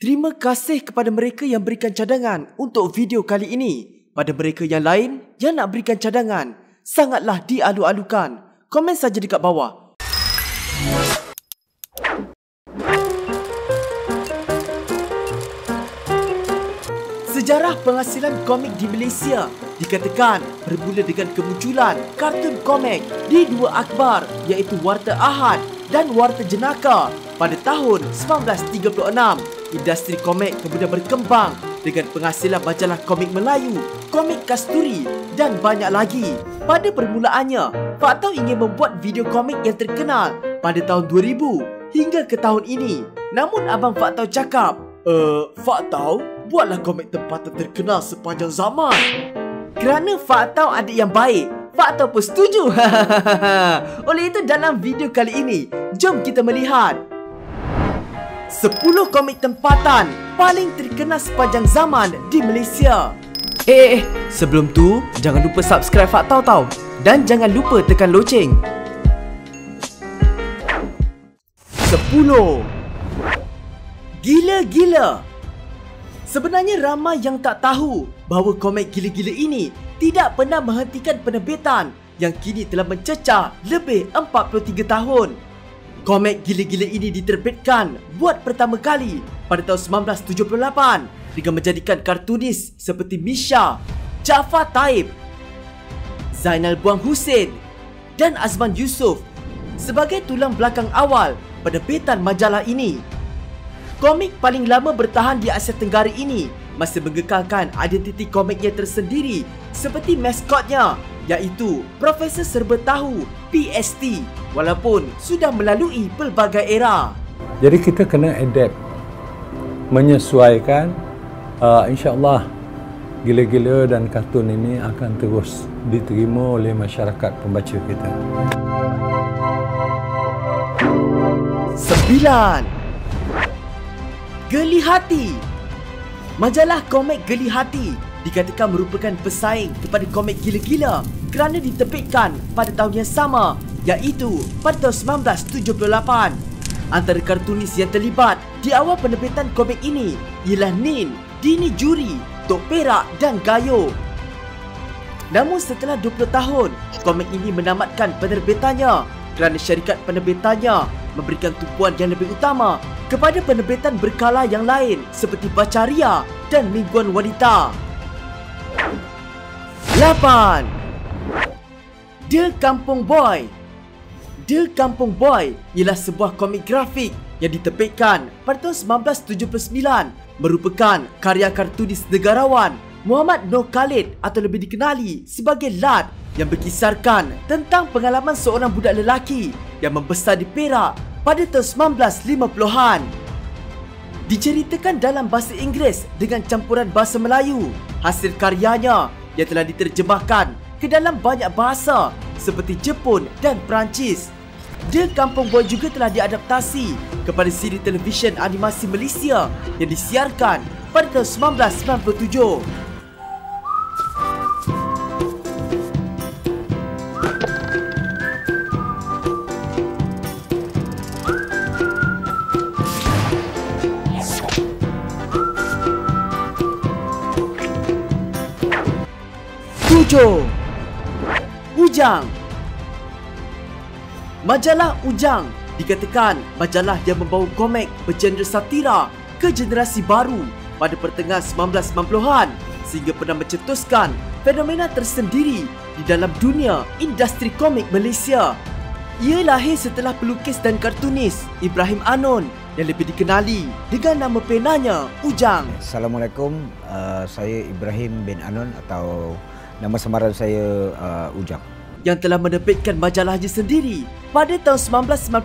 Terima kasih kepada mereka yang berikan cadangan untuk video kali ini. Pada mereka yang lain yang nak berikan cadangan, sangatlah dialu-alukan. Komen saja dekat bawah. Sejarah penghasilan komik di Malaysia dikatakan bermula dengan kemunculan kartun komik di dua akhbar iaitu Warta Ahad dan Warta Jenaka pada tahun 1936. Industri komik kemudian berkembang dengan penghasilan majalah komik Melayu, komik Kasturi dan banyak lagi. Pada permulaannya, Pak Tau ingin membuat video komik yang terkenal pada tahun 2000 hingga ke tahun ini. Namun Abang Pak Tau cakap, Pak Tau, buatlah komik tempatan terkenal sepanjang zaman. Kerana Pak Tau adik yang baik, Pak Tau pun setuju. Oleh itu dalam video kali ini, jom kita melihat 10 komik tempatan paling terkenal sepanjang zaman di Malaysia. Sebelum tu, jangan lupa subscribe Pak Tau tau. Dan jangan lupa tekan loceng. 10. Gila-gila. Sebenarnya ramai yang tak tahu bahawa komik gila-gila ini tidak pernah menghentikan penerbitan yang kini telah mencecah lebih 43 tahun. Komik gila-gila ini diterbitkan buat pertama kali pada tahun 1978 dengan menjadikan kartunis seperti Misha, Jaafar Taib, Zainal Buang Hussein dan Azman Yusof sebagai tulang belakang awal penerbitan majalah ini. Komik paling lama bertahan di Asia Tenggara ini masih mengekalkan identiti komiknya tersendiri seperti maskotnya iaitu Profesor Serba Tahu PST walaupun sudah melalui pelbagai era. Jadi kita kena adapt, menyesuaikan. InsyaAllah gila-gila dan kartun ini akan terus diterima oleh masyarakat pembaca kita. 9. Geli Hati. Majalah komik Geli Hati dikatakan merupakan pesaing kepada komik gila-gila kerana diterbitkan pada tahun yang sama iaitu pada tahun 1978. Antara kartunis yang terlibat di awal penerbitan komik ini ialah Nin, Dini Juri, Tok Perak dan Gayo. Namun setelah 20 tahun, komik ini menamatkan penerbitannya kerana syarikat penerbitannya memberikan tumpuan yang lebih utama kepada penerbitan berkala yang lain seperti Bacaria dan Mingguan Wanita. 8. The Kampung Boy. The Kampung Boy ialah sebuah komik grafik yang diterbitkan pada tahun 1979 merupakan karya kartunis negarawan Muhammad Noor Khalid atau lebih dikenali sebagai Lad yang berkisarkan tentang pengalaman seorang budak lelaki yang membesar di Perak pada tahun 1950-an. Diceritakan dalam bahasa Inggeris dengan campuran bahasa Melayu. Hasil karyanya yang telah diterjemahkan ke dalam banyak bahasa seperti Jepun dan Perancis. The Kampung Boy juga telah diadaptasi kepada siri televisyen animasi Malaysia yang disiarkan pada tahun 1997. 7. Ujang. Majalah Ujang dikatakan majalah yang membawa komik bergenre satira ke generasi baru pada pertengahan 1990-an sehingga pernah mencetuskan fenomena tersendiri di dalam dunia industri komik Malaysia. Ia lahir setelah pelukis dan kartunis Ibrahim Anon yang lebih dikenali dengan nama penanya Ujang. Assalamualaikum, saya Ibrahim bin Anon atau nama samaran saya Ujang, yang telah menerbitkan majalahnya sendiri pada tahun 1994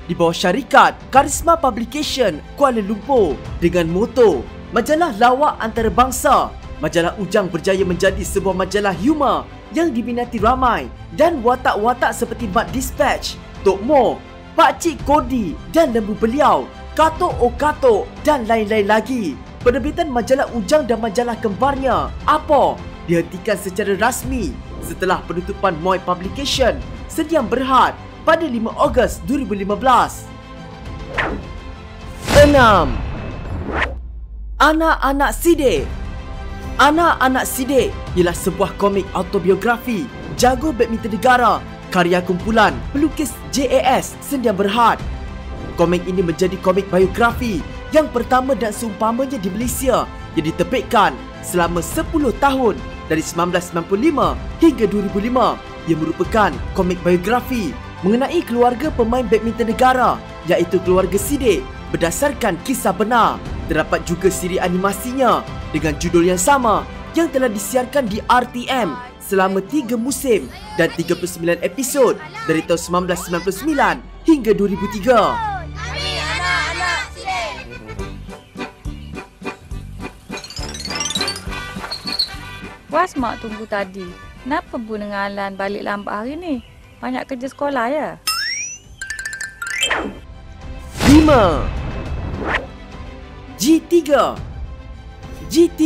di bawah syarikat Karisma Publication Kuala Lumpur dengan moto Majalah Lawak Antarabangsa. Majalah Ujang berjaya menjadi sebuah majalah humor yang diminati ramai dan watak-watak seperti Mat Dispatch, Tok Mo, Pakcik Kodi dan Lembu Beliau, Katok O Katok dan lain-lain lagi. Penerbitan majalah Ujang dan majalah kembarnya Apa dihentikan secara rasmi setelah penutupan Moy Publication Sediam Berhad pada 5 Ogos 2015. 6. Anak-anak Sidik. Anak-anak Sidik ialah sebuah komik autobiografi jago badminton negara karya kumpulan pelukis JAS Sendian Berhad. Komik ini menjadi komik biografi yang pertama dan seumpamanya di Malaysia yang diterbitkan selama 10 tahun dari 1995 hingga 2005. Ia merupakan komik biografi mengenai keluarga pemain badminton negara iaitu keluarga Sidik berdasarkan kisah benar. Terdapat juga siri animasinya dengan judul yang sama yang telah disiarkan di RTM selama 3 musim dan 39 episod dari tahun 1999 hingga 2003. Puas mak tunggu tadi. Kenapa Bu dengan Alan balik lambat hari ni? Banyak kerja sekolah ya? 5. G3. G3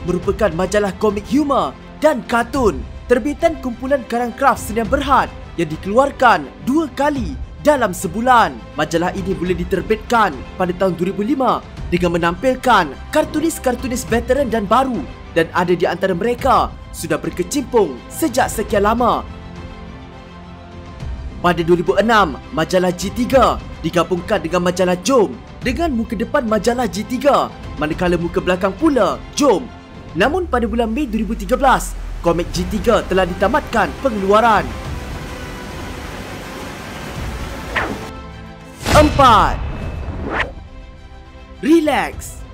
merupakan majalah komik humor dan kartun terbitan kumpulan karang kraft Sendian Berhad yang dikeluarkan 2 kali dalam sebulan. Majalah ini mula diterbitkan pada tahun 2005 dengan menampilkan kartunis-kartunis veteran dan baru, dan ada di antara mereka sudah berkecimpung sejak sekian lama. Pada 2006, majalah G3 digabungkan dengan majalah Jom dengan muka depan majalah G3, manakala muka belakang pula Jom. Namun pada bulan Mei 2013, komik G3 telah ditamatkan pengeluaran. 4. Relax.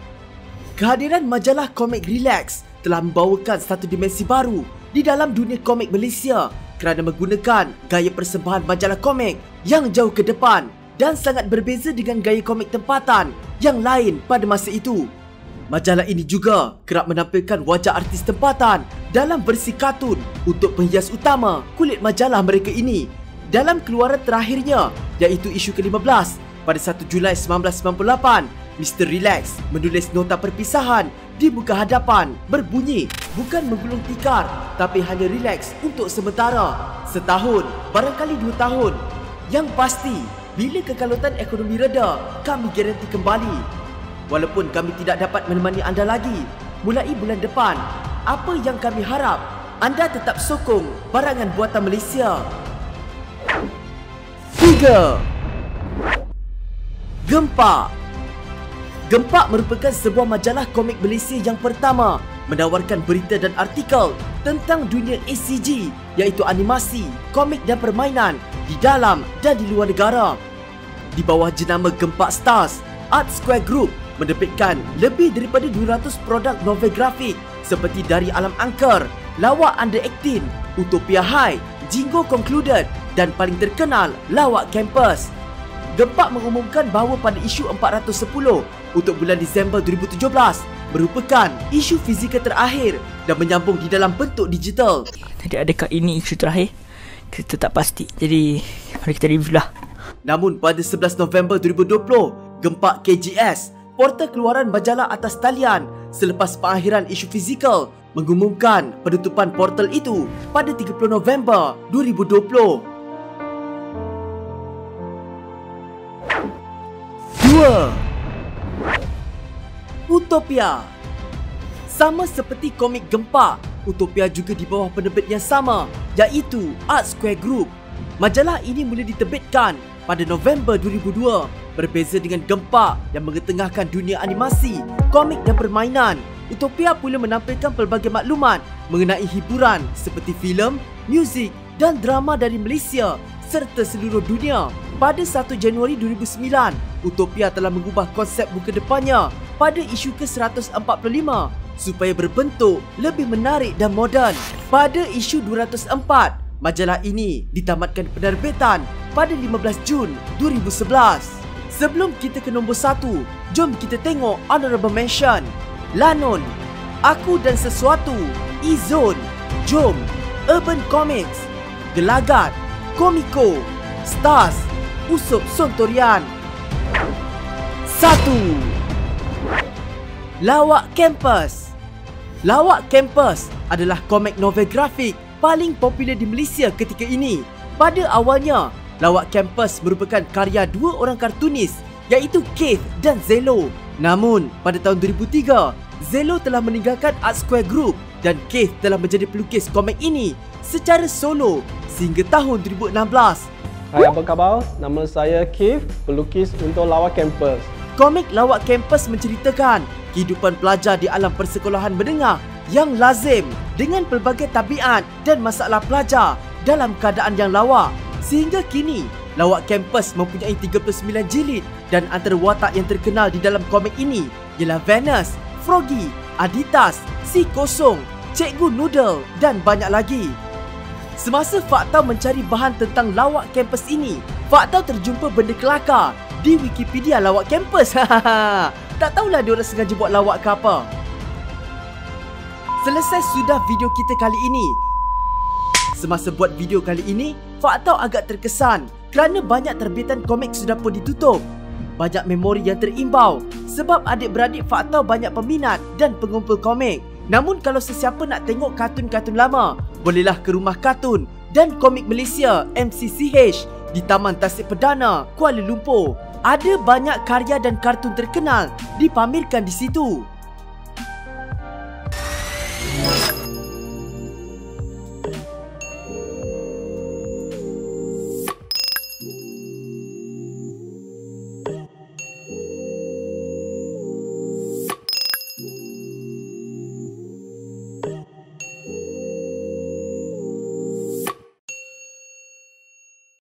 Kehadiran majalah komik Relax telah membawakan satu dimensi baru di dalam dunia komik Malaysia kerana menggunakan gaya persembahan majalah komik yang jauh ke depan dan sangat berbeza dengan gaya komik tempatan yang lain pada masa itu. Majalah ini juga kerap menampilkan wajah artis tempatan dalam versi kartun untuk penghias utama kulit majalah mereka ini. Dalam keluaran terakhirnya iaitu isu ke-15 pada 1 Julai 1998, Mr. Relax menulis nota perpisahan di muka hadapan berbunyi, bukan menggulung tikar tapi hanya relax untuk sementara, setahun, barangkali 2 tahun. Yang pasti, bila kekalutan ekonomi reda, kami garanti kembali. Walaupun kami tidak dapat menemani anda lagi mulai bulan depan, apa yang kami harap anda tetap sokong barangan buatan Malaysia. 3. Gempak. Gempak merupakan sebuah majalah komik Malaysia yang pertama menawarkan berita dan artikel tentang dunia ACG iaitu animasi, komik dan permainan di dalam dan di luar negara. Di bawah jenama Gempak Stars, Art Square Group menerbitkan lebih daripada 200 produk novel grafik seperti Dari Alam Angker, Lawak Under 18, Utopia High, Jingo Concluded dan paling terkenal Lawak Campus. Gempak mengumumkan bahawa pada isu 410 untuk bulan Disember 2017 merupakan isu fizikal terakhir dan menyambung di dalam bentuk digital. Jadi adakah ini isu terakhir? Kita tak pasti. Jadi mari kita review lah. Namun pada 11 November 2020, Gempak KGS, portal keluaran majalah atas talian selepas pengakhiran isu fizikal, mengumumkan penutupan portal itu pada 30 November 2020. 2. Utopia. Sama seperti komik Gempak, Utopia juga di bawah penerbit yang sama iaitu Art Square Group. Majalah ini mula diterbitkan pada November 2002. Berbeza dengan Gempak yang mengetengahkan dunia animasi, komik dan permainan, Utopia pula menampilkan pelbagai maklumat mengenai hiburan seperti filem, muzik dan drama dari Malaysia serta seluruh dunia. Pada 1 Januari 2009, Utopia telah mengubah konsep muka depannya pada isu ke-145 supaya berbentuk lebih menarik dan moden. Pada isu 204, majalah ini ditamatkan penerbitan pada 15 Jun 2011. Sebelum kita ke nombor 1, jom kita tengok honorable mention. Lanon, Aku dan Sesuatu, E-Zone, Jom, Urban Comics, Gelagat, Komiko, Stars, Usup Sontorian. 1. Lawak Campus. Lawak Campus adalah komik novel grafik paling popular di Malaysia ketika ini. Pada awalnya, Lawak Campus merupakan karya 2 orang kartunis iaitu Keith dan Zelo. Namun, pada tahun 2003, Zelo telah meninggalkan Art Square Group dan Keith telah menjadi pelukis komik ini secara solo sehingga tahun 2016. Hai, apa khabar? Nama saya Keith, pelukis untuk Lawak Kampus. Komik Lawak Kampus menceritakan kehidupan pelajar di alam persekolahan menengah yang lazim dengan pelbagai tabiat dan masalah pelajar dalam keadaan yang lawak. Sehingga kini, Lawak Kampus mempunyai 39 jilid dan antara watak yang terkenal di dalam komik ini ialah Venus, Froggy, Aditas, Si Kosong, Cikgu Noodle dan banyak lagi. Semasa Faktau mencari bahan tentang Lawak Kampus ini, Faktau terjumpa benda kelakar di Wikipedia Lawak Kampus. Tak tahulah diorang sengaja buat lawak ke apa. Selesai sudah video kita kali ini. Semasa buat video kali ini, Faktau agak terkesan kerana banyak terbitan komik sudah pun ditutup. Banyak memori yang terimbau sebab adik-beradik Faktau banyak peminat dan pengumpul komik. Namun kalau sesiapa nak tengok kartun-kartun lama, bolehlah ke Rumah Kartun dan Komik Malaysia MCCH di Taman Tasik Perdana, Kuala Lumpur. Ada banyak karya dan kartun terkenal dipamerkan di situ.